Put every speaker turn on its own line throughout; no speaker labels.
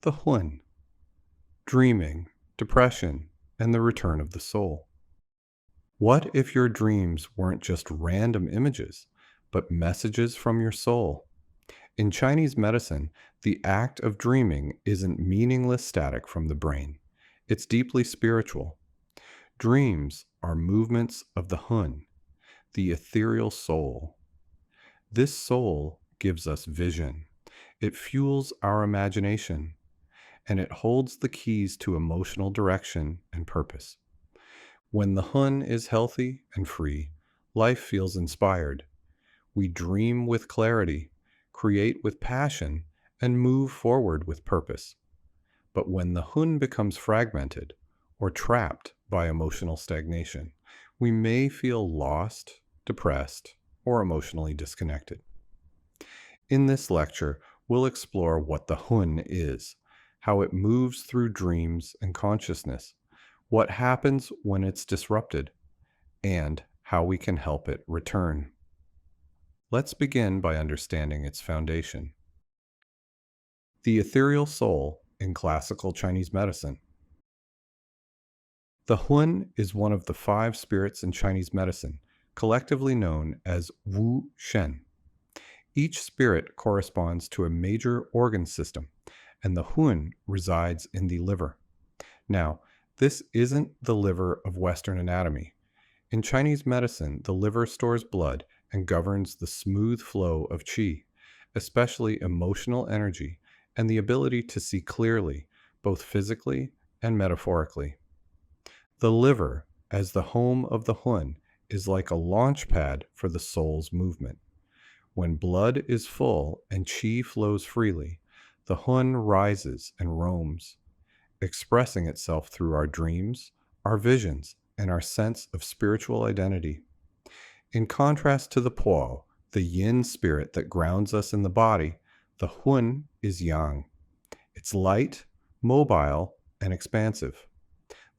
The Hun, dreaming, depression, and the return of the soul. What if your dreams weren't just random images, but messages from your soul? In Chinese medicine, the act of dreaming isn't meaningless static from the brain. It's deeply spiritual. Dreams are movements of the Hun, the ethereal soul. This soul gives us vision. It fuels our imagination, and it holds the keys to emotional direction and purpose. When the Hun is healthy and free, life feels inspired. We dream with clarity, create with passion, and move forward with purpose. But when the Hun becomes fragmented or trapped by emotional stagnation, we may feel lost, depressed, or emotionally disconnected. In this lecture, we'll explore what the Hun is, how it moves through dreams and consciousness, what happens when it's disrupted, and how we can help it return. Let's begin by understanding its foundation. The ethereal soul in classical Chinese medicine. The Hun is one of the 5 spirits in Chinese medicine, collectively known as Wu Shen. Each spirit corresponds to a major organ system, and the Hun resides in the liver. Now, this isn't the liver of Western anatomy. In Chinese medicine, the liver stores blood and governs the smooth flow of qi, especially emotional energy and the ability to see clearly, both physically and metaphorically. The liver, as the home of the Hun, is like a launch pad for the soul's movement. When blood is full and qi flows freely, the Hun rises and roams, expressing itself through our dreams, our visions, and our sense of spiritual identity. In contrast to the Po, the yin spirit that grounds us in the body, the Hun is yang. It's light, mobile, and expansive.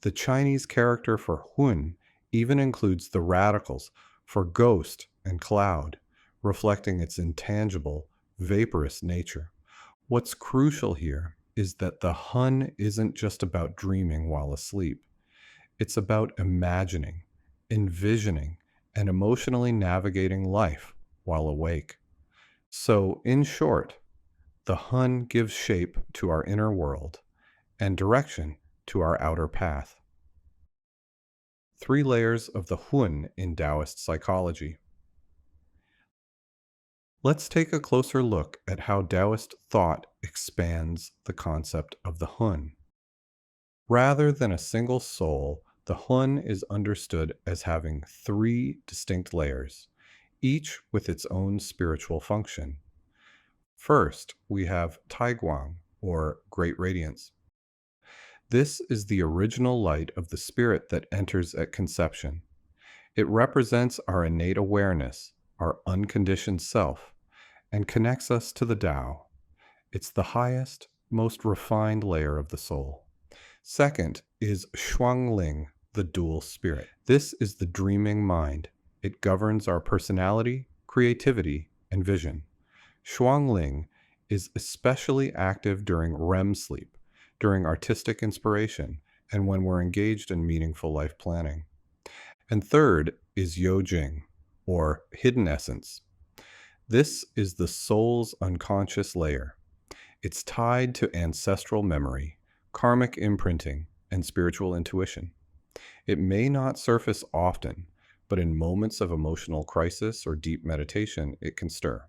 The Chinese character for Hun even includes the radicals for ghost and cloud, reflecting its intangible, vaporous nature. What's crucial here is that the Hun isn't just about dreaming while asleep. It's about imagining, envisioning, and emotionally navigating life while awake. So, in short, the Hun gives shape to our inner world and direction to our outer path. 3 layers of the Hun in Taoist psychology. Let's take a closer look at how Taoist thought expands the concept of the Hun. Rather than a single soul, the Hun is understood as having 3 distinct layers, each with its own spiritual function. First, we have Taiguang, or Great Radiance. This is the original light of the spirit that enters at conception. It represents our innate awareness, our unconditioned self, and connects us to the Tao. It's the highest, most refined layer of the soul. Second is Shuangling, the dual spirit. This is the dreaming mind. It governs our personality, creativity, and vision. Shuangling is especially active during REM sleep, during artistic inspiration, and when we're engaged in meaningful life planning. And third is Yojing, or hidden essence. This is the soul's unconscious layer. It's tied to ancestral memory, karmic imprinting, and spiritual intuition. It may not surface often, but in moments of emotional crisis or deep meditation, it can stir.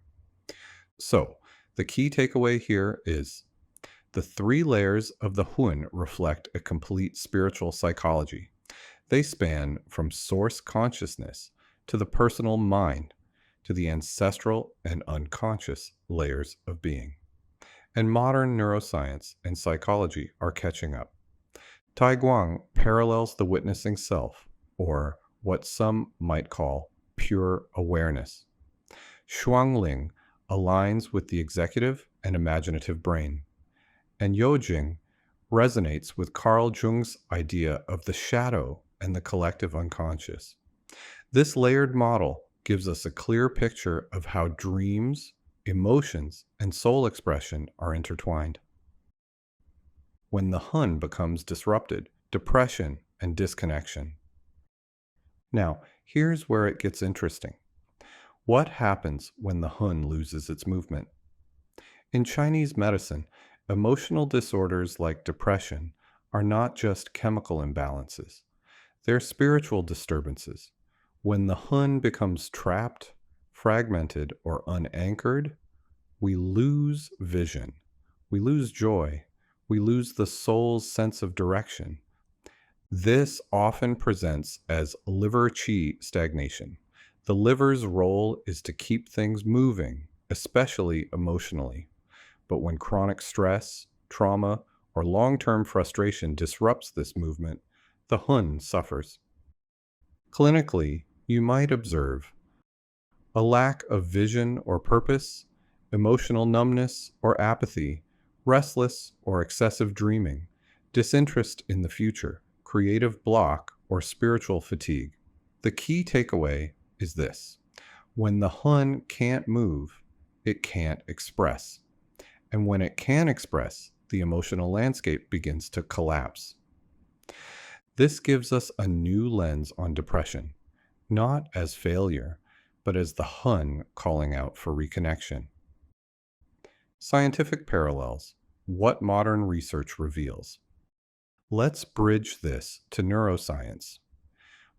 So, the key takeaway here is the 3 layers of the Hun reflect a complete spiritual psychology. They span from source consciousness to the personal mind, to the ancestral and unconscious layers of being. And modern neuroscience and psychology are catching up. Taiguang parallels the witnessing self, or what some might call pure awareness. Shuangling aligns with the executive and imaginative brain. And Yojing resonates with Carl Jung's idea of the shadow and the collective unconscious. This layered model gives us a clear picture of how dreams, emotions, and soul expression are intertwined. when the hun becomes disrupted, depression, and disconnection. Now, here's where it gets interesting. What happens when the hun loses its movement? In Chinese medicine, emotional disorders like depression are not just chemical imbalances, they're spiritual disturbances. When the hun becomes trapped, fragmented, or unanchored, we lose vision, we lose joy, we lose the soul's sense of direction. This often presents as liver qi stagnation. The liver's role is to keep things moving, especially emotionally. But when chronic stress, trauma, or long term frustration disrupts this movement, the hun suffers. Clinically, you might observe a lack of vision or purpose, emotional numbness or apathy, restless or excessive dreaming, disinterest in the future, creative block, or spiritual fatigue. The key takeaway is this: when the hun can't move, it can't express. And when it can express, the emotional landscape begins to collapse. This gives us a new lens on depression, not as failure, but as the hun calling out for reconnection. Scientific parallels: what modern research reveals. Let's bridge this to neuroscience.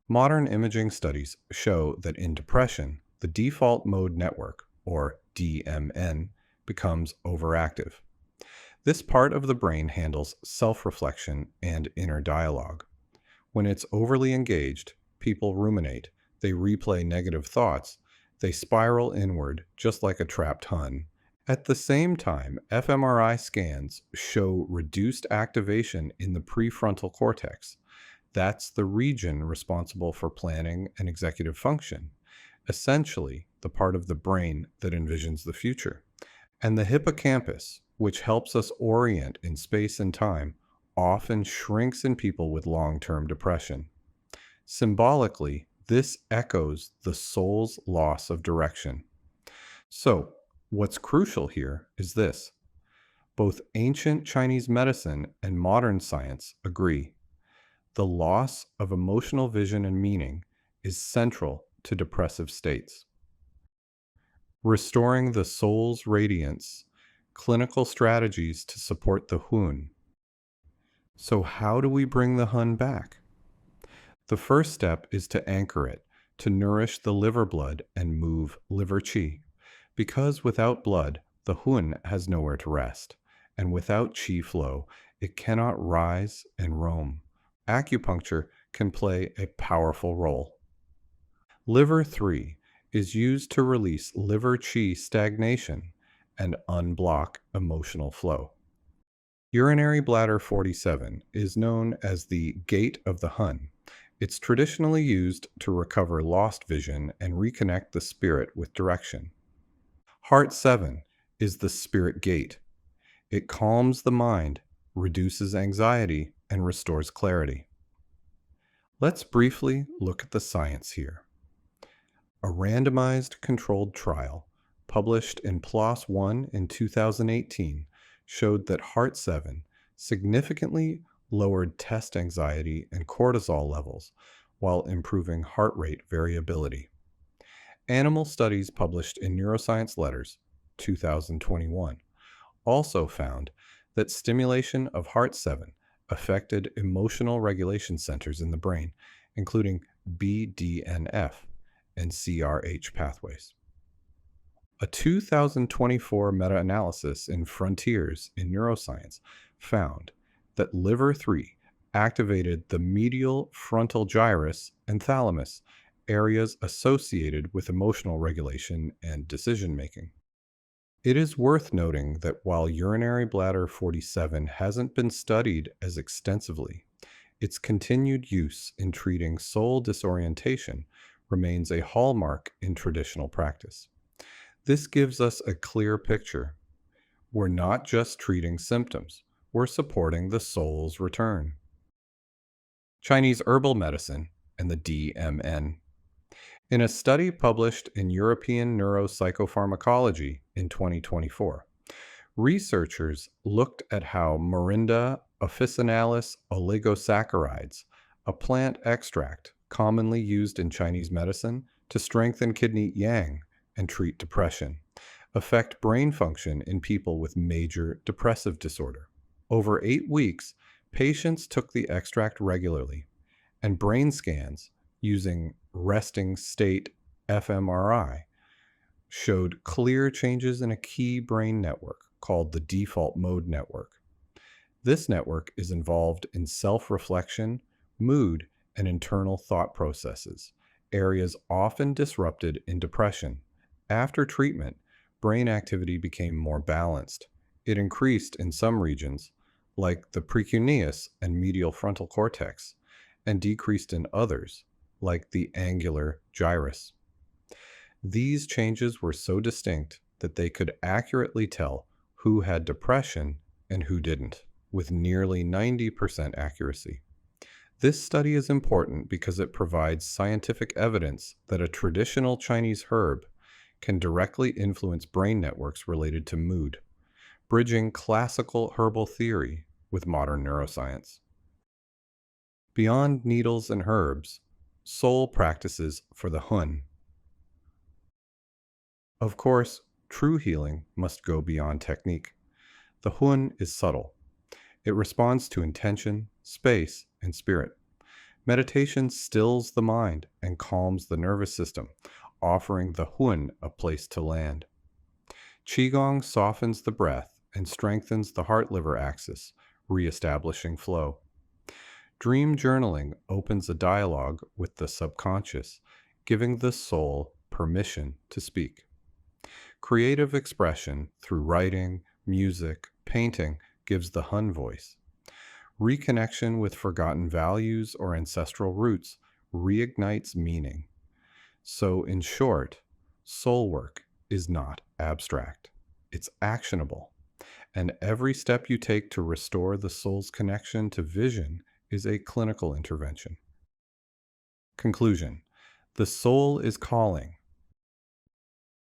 Modern imaging studies show that in depression, the default mode network, or DMN, becomes overactive. This part of the brain handles self-reflection and inner dialogue. When it's overly engaged, people ruminate, they replay negative thoughts, they spiral inward just like a trapped hun. At the same time, fMRI scans show reduced activation in the prefrontal cortex. That's the region responsible for planning and executive function, essentially the part of the brain that envisions the future. And the hippocampus, which helps us orient in space and time, often shrinks in people with long-term depression. Symbolically, this echoes the soul's loss of direction. So, what's crucial here is this: both ancient Chinese medicine and modern science agree. The loss of emotional vision and meaning is central to depressive states. Restoring the soul's radiance, clinical strategies to support the hun. So, how do we bring the hun back? The first step is to anchor it, to nourish the liver blood and move liver qi. Because without blood, the hun has nowhere to rest, and without qi flow, it cannot rise and roam. Acupuncture can play a powerful role. Liver 3 is used to release liver qi stagnation and unblock emotional flow. Urinary bladder 47 is known as the gate of the hun. It's traditionally used to recover lost vision and reconnect the spirit with direction. Heart 7 is the spirit gate. It calms the mind, reduces anxiety, and restores clarity. Let's briefly look at the science here. A randomized controlled trial published in PLOS One in 2018 showed that Heart 7 significantly lowered test anxiety and cortisol levels while improving heart rate variability. Animal studies published in Neuroscience Letters 2021 also found that stimulation of Heart 7 affected emotional regulation centers in the brain, including BDNF and CRH pathways. A 2024 meta-analysis in Frontiers in Neuroscience found that liver 3 activated the medial frontal gyrus and thalamus, areas associated with emotional regulation and decision-making. It is worth noting that while urinary bladder 47 hasn't been studied as extensively, its continued use in treating soul disorientation remains a hallmark in traditional practice. This gives us a clear picture. We're not just treating symptoms, we're supporting the soul's return. Chinese herbal medicine and the DMN. In a study published in European Neuropsychopharmacology in 2024, researchers looked at how morinda officinalis oligosaccharides, a plant extract commonly used in Chinese medicine to strengthen kidney yang and treat depression, affect brain function in people with major depressive disorder. Over 8 weeks, patients took the extract regularly, and brain scans using resting state fMRI showed clear changes in a key brain network called the default mode network. This network is involved in self-reflection, mood, and internal thought processes, areas often disrupted in depression. After treatment, brain activity became more balanced. It increased in some regions, like the precuneus and medial frontal cortex, and decreased in others, like the angular gyrus. These changes were so distinct that they could accurately tell who had depression and who didn't, with nearly 90% accuracy. This study is important because it provides scientific evidence that a traditional Chinese herb can directly influence brain networks related to mood, bridging classical herbal theory with modern neuroscience. Beyond needles and herbs, soul practices for the Hun. Of course, true healing must go beyond technique. The Hun is subtle. It responds to intention, space, and spirit. Meditation stills the mind and calms the nervous system, offering the Hun a place to land. Qigong softens the breath and strengthens the heart-liver axis, reestablishing flow. Dream journaling opens a dialogue with the subconscious, giving the soul permission to speak. Creative expression through writing, music, painting gives the Hun voice. Reconnection with forgotten values or ancestral roots reignites meaning. So, in short, soul work is not abstract. It's actionable. And every step you take to restore the soul's connection to vision is a clinical intervention. Conclusion: the soul is calling.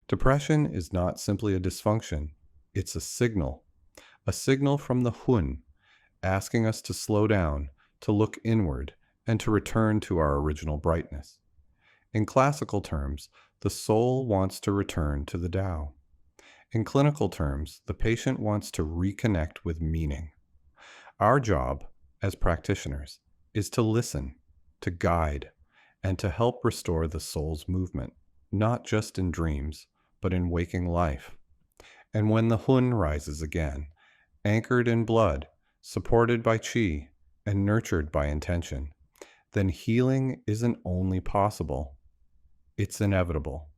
Depression is not simply a dysfunction, it's a signal from the Hun, asking us to slow down, to look inward, and to return to our original brightness. In classical terms, the soul wants to return to the Tao. In clinical terms, the patient wants to reconnect with meaning. Our job, as practitioners, is to listen, to guide, and to help restore the soul's movement, not just in dreams, but in waking life. And when the Hun rises again, anchored in blood, supported by qi, and nurtured by intention, then healing isn't only possible, it's inevitable.